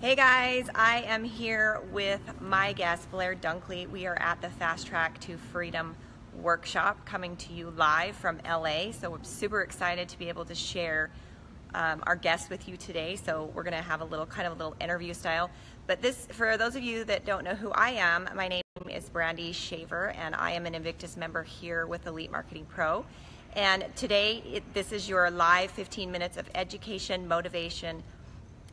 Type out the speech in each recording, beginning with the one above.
Hey guys, I am here with my guest, Blair Dunkley. We are at the Fast Track to Freedom workshop coming to you live from LA. So we're super excited to be able to share our guest with you today. So we're gonna have a little interview style. But this, for those of you that don't know who I am, my name is Brandy Shaver and I am an Invictus member here with Elite Marketing Pro. And today, this is your live 15 minutes of education, motivation,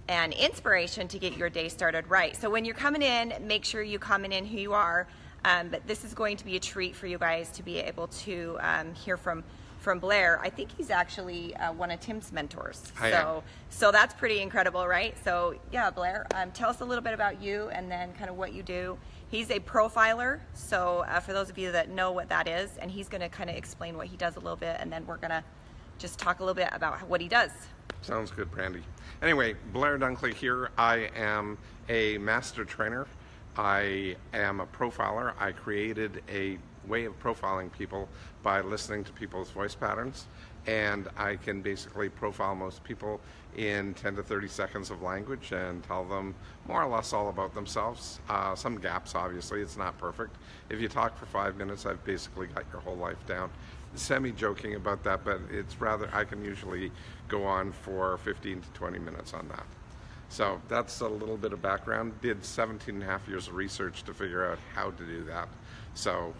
and inspiration to get your day started right. So when you're coming in, make sure you comment in who you are. But this is going to be a treat for you guys to be able to hear from Blair. I think he's actually one of Tim's mentors. So that's pretty incredible, right? So yeah, Blair, tell us a little bit about you and then kind of what you do. He's a profiler, so for those of you that know what that is, and he's gonna kind of explain what he does a little bit, and then we're gonna just talk a little bit about what he does. Sounds good, Brandy. Anyway, Blair Dunkley here. I am a master trainer. I am a profiler. I created a way of profiling people by listening to people's voice patterns, and I can basically profile most people in 10 to 30 seconds of language and tell them more or less all about themselves. Some gaps, obviously. It's not perfect. If you talk for 5 minutes, I've basically got your whole life down. Semi-joking about that, but it's rather, I can usually go on for 15 to 20 minutes on that. So that's a little bit of background. Did 17 and a half years of research to figure out how to do that. So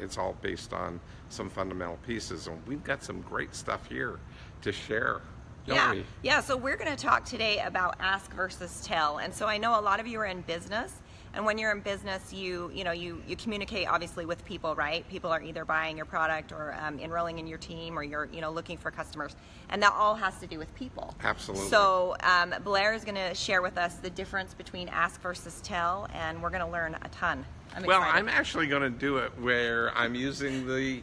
it's all based on some fundamental pieces, and we've got some great stuff here to share. Yeah, so we're going to talk today about ask versus tell. And so I know a lot of you are in business, and when you're in business, you communicate obviously with people, right? People are either buying your product or enrolling in your team, or you're looking for customers, and that all has to do with people. Absolutely. So Blair is going to share with us the difference between ask versus tell, and we're going to learn a ton. I'm actually going to do it where I'm using the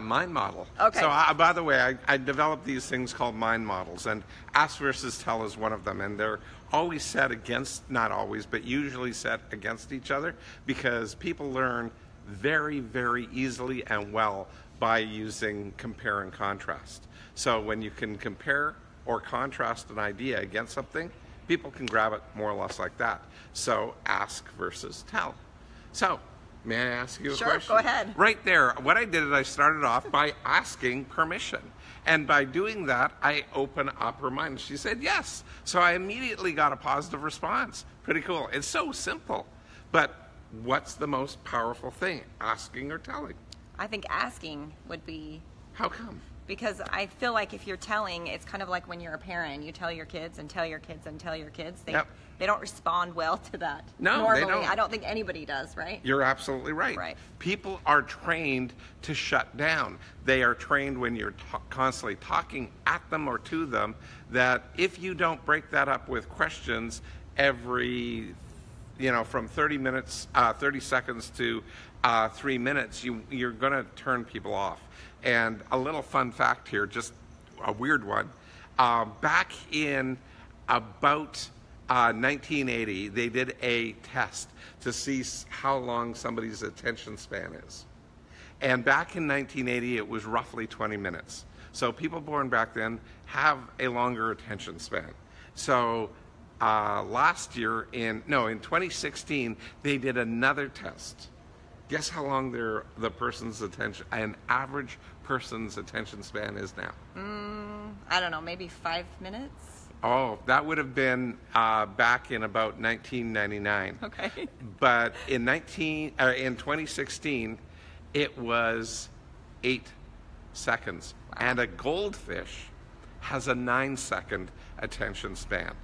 mind model. Okay. So by the way, I developed these things called mind models, and ask versus tell is one of them, and they're always set against, not always, but usually set against each other, because people learn very, very easily and well by using compare and contrast. So when you can compare or contrast an idea against something, people can grab it more or less like that. So ask versus tell. So, may I ask you a question? Sure, go ahead. Right there, what I did is I started off by asking permission. And by doing that, I open up her mind. She said yes. So I immediately got a positive response. Pretty cool. It's so simple. But what's the most powerful thing, asking or telling? I think asking would be... How come? Because I feel like if you're telling, it's kind of like when you're a parent, you tell your kids and tell your kids and tell your kids. They don't respond well to that. No, normally. They don't. I don't think anybody does, right? You're absolutely right. Right. People are trained to shut down. They are trained when you're constantly talking at them or to them, that if you don't break that up with questions every, from 30 seconds to 3 minutes, you're going to turn people off. And a little fun fact here, just a weird one. Back in about 1980, they did a test to see how long somebody's attention span is. And back in 1980, it was roughly 20 minutes. So people born back then have a longer attention span. So last year, in 2016, they did another test. Guess how long the person's attention, an average person's attention span is now? I don't know, maybe 5 minutes? Oh, that would have been back in about 1999. Okay. But in 2016, it was 8 seconds. Wow. And a goldfish has a 9-second attention span.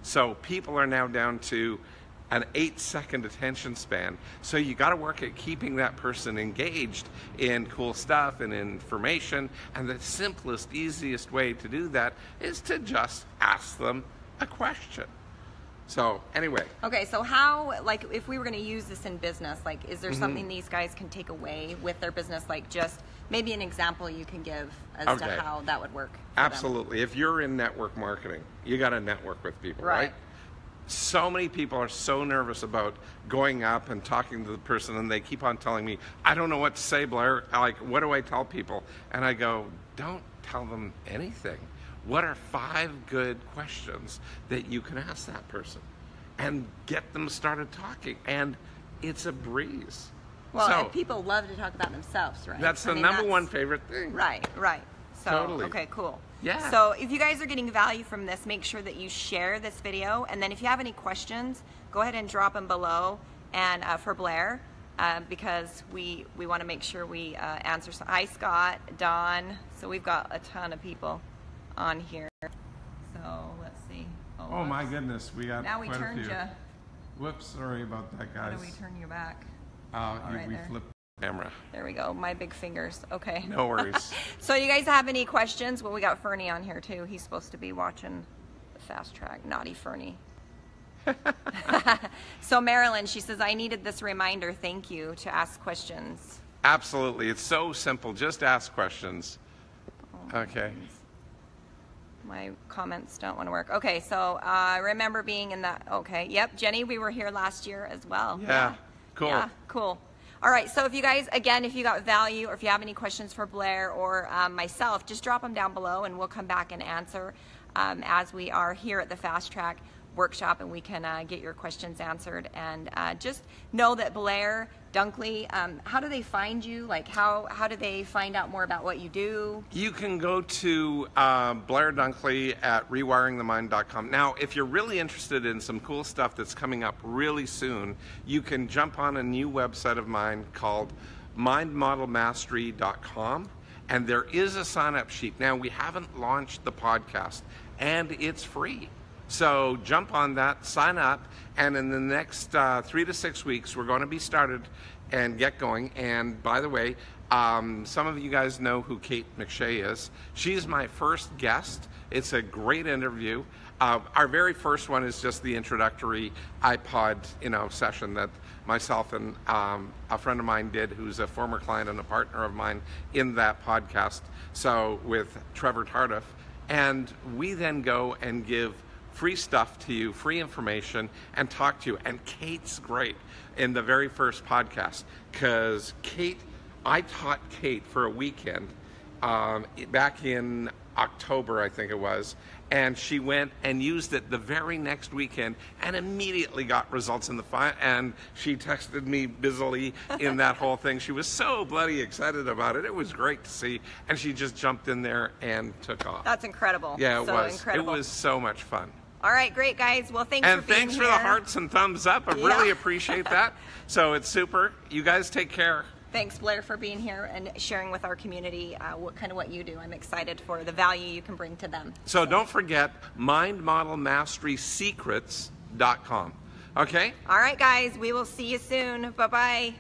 So people are now down to an 8-second attention span. So you got to work at keeping that person engaged in cool stuff and information. And the simplest, easiest way to do that is to just ask them a question. So anyway. Okay, so how, like, if we were going to use this in business, like, is there something these guys can take away with their business? Like, just maybe an example you can give as to how that would work. Absolutely. If you're in network marketing, you got to network with people, right? So many people are so nervous about going up and talking to the person, and they keep on telling me, I don't know what to say, Blair. Like, what do I tell people? And I go, don't tell them anything. What are 5 good questions that you can ask that person? and get them started talking. And it's a breeze. Well, so, and people love to talk about themselves, right? That's the number one favorite thing. Right, right. So, Totally. okay, cool. Yeah. So if you guys are getting value from this, make sure that you share this video. And then if you have any questions, go ahead and drop them below and for Blair, because we want to make sure we answer. So, hi, Scott, Don. So we've got a ton of people on here. So let's see. Oh my goodness, we got now we quite turned a few. you. Whoops, sorry about that, guys. How do we turn you back? We flipped the camera. There we go. My big fingers. Okay. No worries. So you guys have any questions? Well, we got Fernie on here too. He's supposed to be watching the fast track. Naughty Fernie. So Marilyn, she says, I needed this reminder. Thank you to ask questions. Absolutely. It's so simple. Just ask questions. Okay. My comments don't want to work. Okay, so remember being in that. Okay, yep, Jenny, we were here last year as well. Yeah, cool. Yeah, cool. All right, so if you guys, again, if you got value or if you have any questions for Blair or myself, just drop them down below and we'll come back and answer as we are here at the Fast Track workshop, and we can get your questions answered. And just know that Blair Dunkley, how do they find you? Like how do they find out more about what you do? You can go to Blair Dunkley at rewiringthemind.com. Now, if you're really interested in some cool stuff that's coming up really soon, you can jump on a new website of mine called mindmodelmastery.com, and there is a sign-up sheet. Now, we haven't launched the podcast, and it's free. So jump on that, sign up, and in the next 3 to 6 weeks, we're going to be started and get going. And by the way, some of you guys know who Kate McShay is. She's my first guest. It's a great interview. Our very first one is just the introductory iPod, session that myself and a friend of mine did, who's a former client and a partner of mine in that podcast. So with Trevor Tardif, and we then go and give free stuff to you, free information, and talk to you. And Kate's great in the very first podcast, because I taught Kate for a weekend back in October, I think it was, and she went and used it the very next weekend and immediately got results in the and she texted me busily in that whole thing. She was so bloody excited about it. It was great to see, and she just jumped in there and took off. That's incredible. Yeah, it was. Incredible. It was so much fun. All right, great, guys. Well, thanks for being here. And thanks for the hearts and thumbs up. I really appreciate that. So it's super. You guys take care. Thanks, Blair, for being here and sharing with our community what you do. I'm excited for the value you can bring to them. So don't forget mindmodelmasterysecrets.com. Okay? All right, guys. We will see you soon. Bye-bye.